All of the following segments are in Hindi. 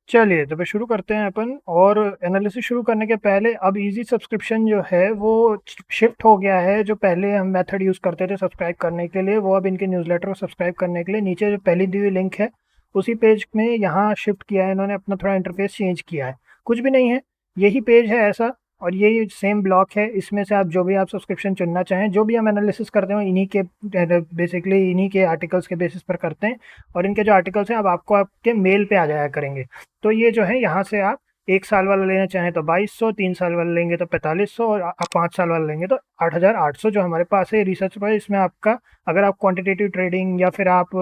चलिए तो फिर शुरू करते हैं अपन। और एनालिसिस शुरू करने के पहले अब इजी सब्सक्रिप्शन जो है वो शिफ्ट हो गया है। जो पहले हम मेथड यूज़ करते थे सब्सक्राइब करने के लिए, वो अब इनके न्यूज़लेटर को सब्सक्राइब करने के लिए नीचे जो पहली दी हुई लिंक है उसी पेज में यहाँ शिफ्ट किया है इन्होंने। अपना थोड़ा इंटरफेस चेंज किया है, कुछ भी नहीं है, यही पेज है ऐसा। और यही सेम ब्लॉक है, इसमें से आप जो भी आप सब्सक्रिप्शन चुनना चाहें, जो भी हम एनालिसिस करते हो इन्हीं के बेसिकली इन्हीं के आर्टिकल्स के बेसिस पर करते हैं। और इनके जो आर्टिकल्स हैं अब आपको आपके मेल पे आ जाया करेंगे। तो ये जो है यहाँ से आप 1 साल वाला लेना चाहें तो 2200, 3 साल वाला लेंगे तो 4500, और आप 5 साल वाला लेंगे तो 8800 जो हमारे पास है रिसर्च पर। इसमें आपका अगर आप क्वांटिटेटिव ट्रेडिंग या फिर आप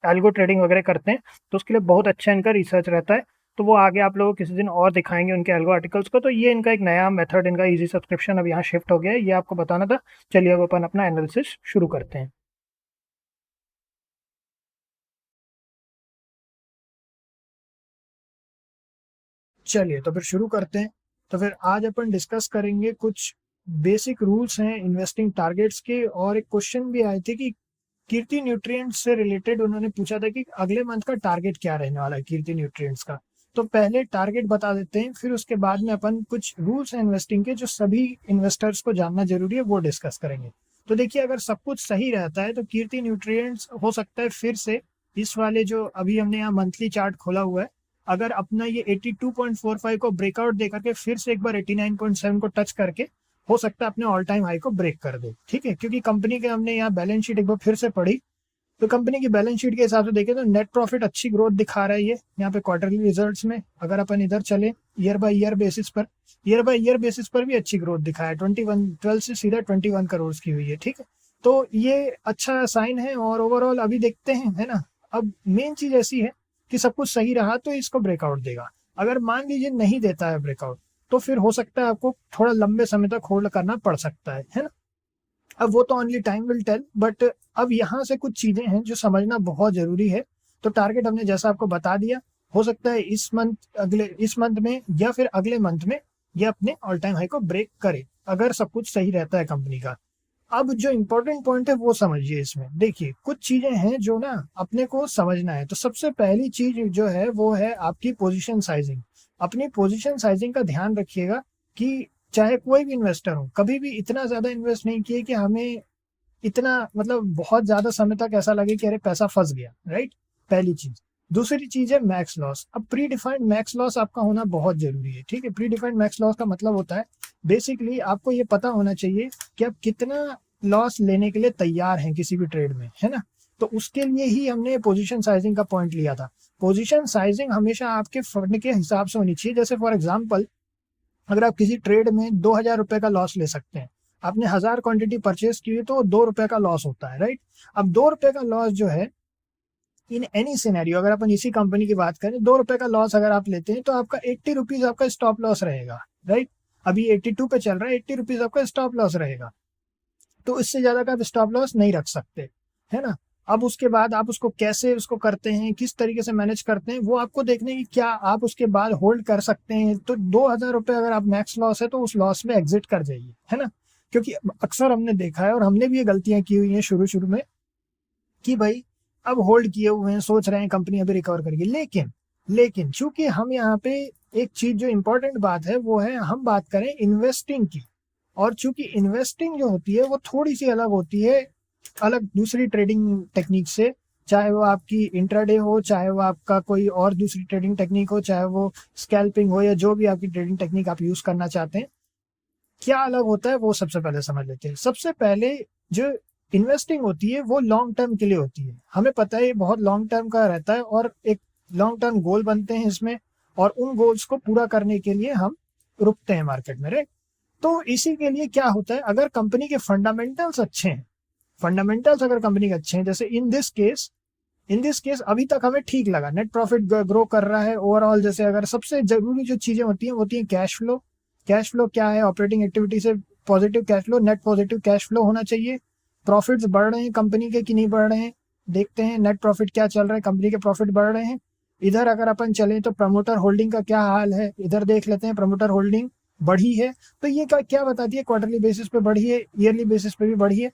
एल्गो ट्रेडिंग वगैरह करते हैं तो उसके लिए बहुत अच्छा इनका रिसर्च रहता है। तो वो आगे आप लोगों को किसी दिन और दिखाएंगे उनके एल्गो आर्टिकल्स को। तो ये इनका एक नया मेथड, इनका इजी सब्सक्रिप्शन अब यहाँ शिफ्ट हो गया है, ये आपको बताना था। चलिए अब अपन अपना एनालिसिस शुरू करते हैं। चलिए तो फिर शुरू करते हैं। तो फिर आज अपन डिस्कस करेंगे कुछ बेसिक रूल्स हैं इन्वेस्टिंग टारगेट्स के। और एक क्वेश्चन भी आए थे कि कीर्ति न्यूट्रिएंट्स से रिलेटेड उन्होंने पूछा था कि अगले मंथ का टारगेट क्या रहने वाला है कीर्ति न्यूट्रिएंट्स का। तो पहले टारगेट बता देते हैं, फिर उसके बाद में अपन कुछ रूल्स हैं इन्वेस्टिंग के जो सभी इन्वेस्टर्स को जानना जरूरी है, वो डिस्कस करेंगे। तो देखिए, अगर सब कुछ सही रहता है तो कीर्ति न्यूट्रिएंट्स हो सकता है फिर से इस वाले जो अभी हमने यहाँ मंथली चार्ट खोला हुआ है, अगर अपना ये 82.45 को ब्रेकआउट दे करके फिर से एक बार 89.7 को टच करके हो सकता है अपने ऑल टाइम हाई को ब्रेक कर दे। ठीक है, क्योंकि कंपनी के हमने यहाँ बैलेंस शीट एक बार फिर से पढ़ी, तो कंपनी की बैलेंस शीट के हिसाब से देखें तो नेट प्रॉफिट अच्छी ग्रोथ दिखा रहा है ये यहाँ पे क्वार्टरली रिजल्ट्स में। अगर अपन इधर चले ईयर बाय ईयर बेसिस पर, ईयर बाय ईयर बेसिस पर भी अच्छी ग्रोथ दिखा है। 12 से सीधा 21 करोड़ की हुई है। ठीक है, तो ये अच्छा साइन है। और ओवरऑल अभी देखते हैं, है ना। अब मेन चीज ऐसी है कि सब कुछ सही रहा तो इसको ब्रेकआउट देगा। अगर मान लीजिए नहीं देता है ब्रेकआउट, तो फिर हो सकता है आपको थोड़ा लंबे समय तक होल्ड करना पड़ सकता है ना। अब वो तो only time will tell, but अब यहाँ से कुछ चीजें हैं जो समझना बहुत जरूरी है। तो टारगेट हमने जैसा आपको बता दिया, हो सकता है इस मंथ में या फिर अगले मंथ में ये अपने ऑल टाइम हाई को ब्रेक करे, अगर सब कुछ सही रहता है कंपनी का। अब जो इंपॉर्टेंट पॉइंट है वो समझिए। इसमें देखिए कुछ चीजें हैं जो ना अपने को समझना है। तो सबसे पहली चीज जो है वो है आपकी पोजीशन साइजिंग। अपनी पोजीशन साइजिंग का ध्यान रखिएगा कि चाहे कोई भी इन्वेस्टर हो, कभी भी इतना ज्यादा इन्वेस्ट नहीं किए कि हमें इतना मतलब बहुत ज्यादा समय तक ऐसा लगे कि अरे पैसा फंस गया। राइट, पहली चीज। दूसरी चीज है मैक्स लॉस। अब प्री डिफाइंड मैक्स लॉस आपका होना बहुत जरूरी है। ठीक है, प्री डिफाइंड मैक्स लॉस का मतलब होता है बेसिकली आपको ये पता होना चाहिए कि आप कितना लॉस लेने के लिए तैयार हैं किसी भी ट्रेड में, है ना। तो उसके लिए ही हमने पोजीशन साइजिंग का पॉइंट लिया था। पोजीशन साइजिंग हमेशा आपके फंड के हिसाब से होनी चाहिए। जैसे फॉर एग्जाम्पल, अगर आप किसी ट्रेड में 2000 रुपए का लॉस ले सकते हैं, आपने 1000 क्वांटिटी परचेज की है तो 2 रुपए का लॉस होता है। राइट, अब 2 रुपए का लॉस जो है इन एनी सिनेरियो, अगर अपन इसी कंपनी की बात करें, 2 रुपए का लॉस अगर आप लेते हैं तो आपका 80 रुपीज आपका स्टॉप लॉस रहेगा। राइट, अभी 82 पे चल रहा है, 80 रुपीज आपका स्टॉप लॉस रहेगा। तो इससे ज्यादा का आप स्टॉप लॉस नहीं रख सकते, है ना। अब उसके बाद आप उसको कैसे उसको करते हैं, किस तरीके से मैनेज करते हैं, वो आपको देखने की क्या आप उसके बाद होल्ड कर सकते हैं। तो 2000 रुपए अगर आप मैक्स लॉस है तो उस लॉस में एग्जिट कर जाइए, है ना। क्योंकि अक्सर हमने देखा है और हमने भी ये गलतियां की हुई हैं शुरू शुरू में कि भाई अब होल्ड किए हुए हैं, सोच रहे हैं कंपनी अभी रिकवर करेगी, लेकिन लेकिन चूंकि हम यहाँ पे एक चीज जो इंपॉर्टेंट बात है वो है हम बात करें इन्वेस्टिंग की। और चूंकि इन्वेस्टिंग जो होती है वो थोड़ी सी अलग होती है, अलग दूसरी ट्रेडिंग टेक्निक से। चाहे वो आपकी इंट्राडे हो, चाहे वो आपका कोई और दूसरी ट्रेडिंग टेक्निक हो, चाहे वो स्कैल्पिंग हो, या जो भी आपकी ट्रेडिंग टेक्निक आप यूज करना चाहते हैं, क्या अलग होता है वो सबसे पहले समझ लेते हैं। सबसे पहले जो इन्वेस्टिंग होती है वो लॉन्ग टर्म के लिए होती है। हमें पता है ये बहुत लॉन्ग टर्म का रहता है और एक लॉन्ग टर्म गोल बनते हैं इसमें, और उन गोल्स को पूरा करने के लिए हम रुकते हैं मार्केट में। राइट, तो इसी के लिए क्या होता है, अगर कंपनी के फंडामेंटल्स अच्छे हैं, फंडामेंटल्स अगर कंपनी के अच्छे हैं, जैसे इन दिस केस अभी तक हमें ठीक लगा, नेट प्रॉफिट ग्रो कर रहा है ओवरऑल। जैसे अगर सबसे जरूरी जो चीजें होती हैं कैश फ्लो। कैश फ्लो क्या है, ऑपरेटिंग एक्टिविटी से positive cash flow, net positive cash flow होना चाहिए। प्रॉफिट्स बढ़ रहे हैं कंपनी के कि नहीं बढ़ रहे हैं, देखते हैं नेट प्रॉफिट क्या चल रहा है, कंपनी के प्रॉफिट बढ़ रहे हैं। इधर अगर अपन चलें तो प्रमोटर होल्डिंग का क्या हाल है, इधर देख लेते हैं। प्रमोटर होल्डिंग बढ़ी है, तो ये क्या बताती है, क्वार्टरली बेसिस पे बढ़ी है, ईयरली बेसिस पे भी बढ़ी है।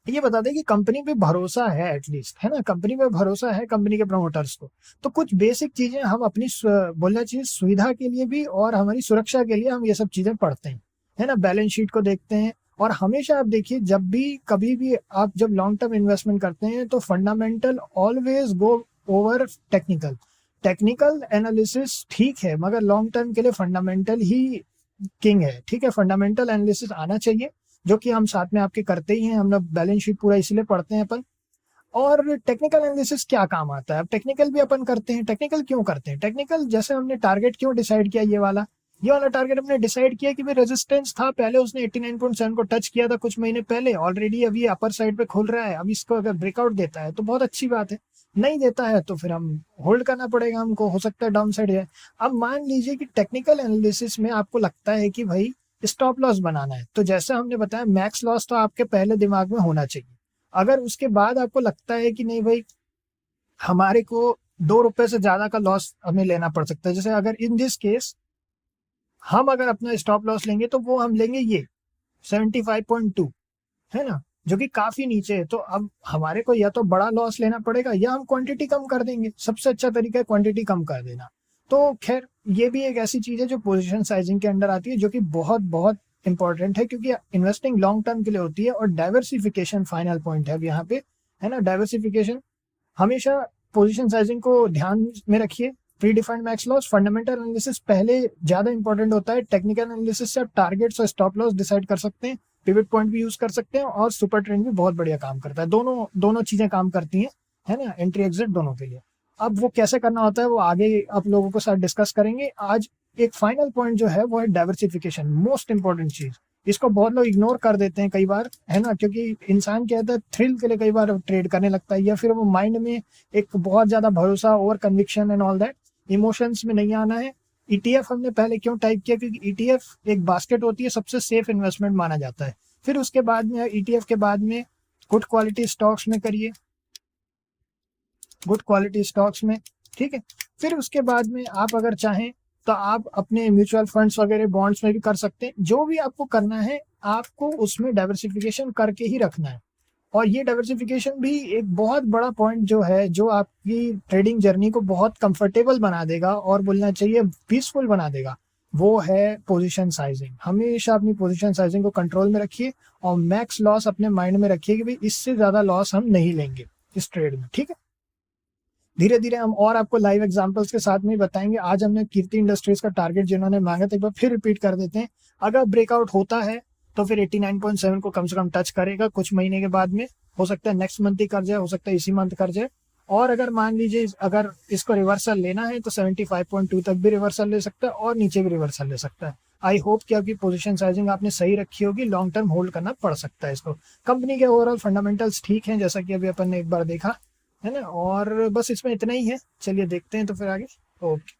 ये बता दें कि कंपनी पे भरोसा है एटलीस्ट, है ना, कंपनी पे भरोसा है कंपनी के प्रमोटर्स को। तो कुछ बेसिक चीजें हम अपनी बोलना चाहिए सुविधा के लिए भी और हमारी सुरक्षा के लिए हम ये सब चीजें पढ़ते हैं, है ना, बैलेंस शीट को देखते हैं। और हमेशा आप देखिए, जब भी कभी भी आप जब लॉन्ग टर्म इन्वेस्टमेंट करते हैं तो fundamental always go over technical. Technical analysis ठीक है, मगर लॉन्ग टर्म के लिए फंडामेंटल ही किंग है, ठीक है। फंडामेंटल एनालिसिस आना चाहिए, जो कि हम साथ में आपके करते ही हैं, हम लोग बैलेंस शीट पूरा इसलिए पढ़ते हैं अपन। और टेक्निकल एनालिसिस क्या काम आता है, अब टेक्निकल भी अपन करते हैं। टेक्निकल क्यों करते हैं, टेक्निकल जैसे हमने टारगेट क्यों डिसाइड किया, ये वाला टारगेट हमने डिसाइड किया कि भाई रेजिस्टेंस था पहले, उसने 89.7 को टच किया था कुछ महीने पहले, ऑलरेडी अभी अपर साइड पे खुल रहा है। अब इसको अगर ब्रेकआउट देता है तो बहुत अच्छी बात है, नहीं देता है तो फिर हम होल्ड करना पड़ेगा हमको, हो सकता है डाउन साइड है। अब मान लीजिए कि टेक्निकल एनालिसिस में आपको लगता है कि भाई स्टॉप लॉस बनाना है, तो जैसे हमने बताया मैक्स लॉस तो आपके पहले दिमाग में होना चाहिए। अगर उसके बाद आपको लगता है कि नहीं भाई हमारे को 2 रुपए से ज्यादा का लॉस हमें लेना पड़ सकता है, जैसे अगर इन दिस केस हम अगर अपना स्टॉप लॉस लेंगे तो वो हम लेंगे ये 75.2, है ना, जो कि काफी नीचे है। तो अब हमारे को या तो बड़ा लॉस लेना पड़ेगा या हम क्वांटिटी कम कर देंगे, सबसे अच्छा तरीका है क्वांटिटी कम कर देना। तो खैर ये भी एक ऐसी चीज है जो पोजीशन साइजिंग के अंडर आती है, जो कि बहुत बहुत इंपॉर्टेंट है, क्योंकि इन्वेस्टिंग लॉन्ग टर्म के लिए होती है। और डाइवर्सिफिकेशन फाइनल पॉइंट है अब यहाँ पे, है ना, डाइवर्सिफिकेशन हमेशा पोजीशन साइजिंग को ध्यान में रखिए। Pre defined max loss, fundamental analysis पहले ज्यादा इंपॉर्टेंट होता है। टेक्निकल एनालिसिस से आप टारगेट्स और स्टॉप लॉस डिसाइड कर सकते हैं, पिवट पॉइंट भी यूज कर सकते हैं, और सुपर ट्रेंड भी बहुत बढ़िया काम करता है। दोनों दोनों चीजें काम करती हैं, है ना, एंट्री एग्जिट दोनों के लिए। अब वो कैसे करना होता है वो आगे आप लोगों के साथ डिस्कस करेंगे। आज एक फाइनल पॉइंट जो है वो है डाइवर्सिफिकेशन, मोस्ट इंपॉर्टेंट चीज। इसको बहुत लोग इग्नोर कर देते हैं कई बार, है ना, क्योंकि इंसान क्या है, थ्रिल के लिए कई बार ट्रेड करने लगता है, या फिर वो माइंड में एक बहुत ज्यादा भरोसा, over conviction and all that, emotions में नहीं आना है। ईटीएफ हमने पहले क्यों टाइप किया, क्योंकि ईटीएफ एक बास्केट होती है, सबसे सेफ इन्वेस्टमेंट माना जाता है। फिर उसके बाद में ईटीएफ के बाद में गुड क्वालिटी स्टॉक्स में करिए, गुड क्वालिटी स्टॉक्स में, ठीक है। फिर उसके बाद में आप अगर चाहें तो आप अपने म्यूचुअल फंड्स वगैरह बॉन्ड्स में भी कर सकते हैं। जो भी आपको करना है आपको उसमें डाइवर्सिफिकेशन करके ही रखना है। और ये डाइवर्सिफिकेशन भी एक बहुत बड़ा पॉइंट जो है, जो आपकी ट्रेडिंग जर्नी को बहुत कंफर्टेबल बना देगा और बोलना चाहिए पीसफुल बना देगा, वो है पोजीशन साइजिंग। हमेशा अपनी पोजीशन साइजिंग को कंट्रोल में रखिए और मैक्स लॉस अपने माइंड में रखिए कि भाई इससे ज्यादा लॉस हम नहीं लेंगे इस ट्रेड में, ठीक है। धीरे धीरे हम और आपको लाइव एग्जांपल्स के साथ में बताएंगे। आज हमने कीर्ति इंडस्ट्रीज का टारगेट जिन्होंने मांगा था, एक बार फिर रिपीट कर देते हैं। अगर ब्रेकआउट होता है तो फिर 89.7 को कम से कम टच करेगा कुछ महीने के बाद में, हो सकता है नेक्स्ट मंथ ही कर जाए, हो सकता है इसी मंथ कर जाए। और अगर मान लीजिए अगर इसको रिवर्सल लेना है तो 75.2 तक भी रिवर्सल ले सकता है और नीचे भी रिवर्सल ले सकता है। आई होप कि आपकी पोजीशन साइजिंग आपने सही रखी होगी, लॉन्ग टर्म होल्ड करना पड़ सकता है इसको। कंपनी के ओवरऑल फंडामेंटल्स ठीक हैं, जैसा कि अभी अपन ने एक बार देखा, है ना। और बस इसमें इतना ही है, चलिए देखते हैं तो फिर आगे। ओके।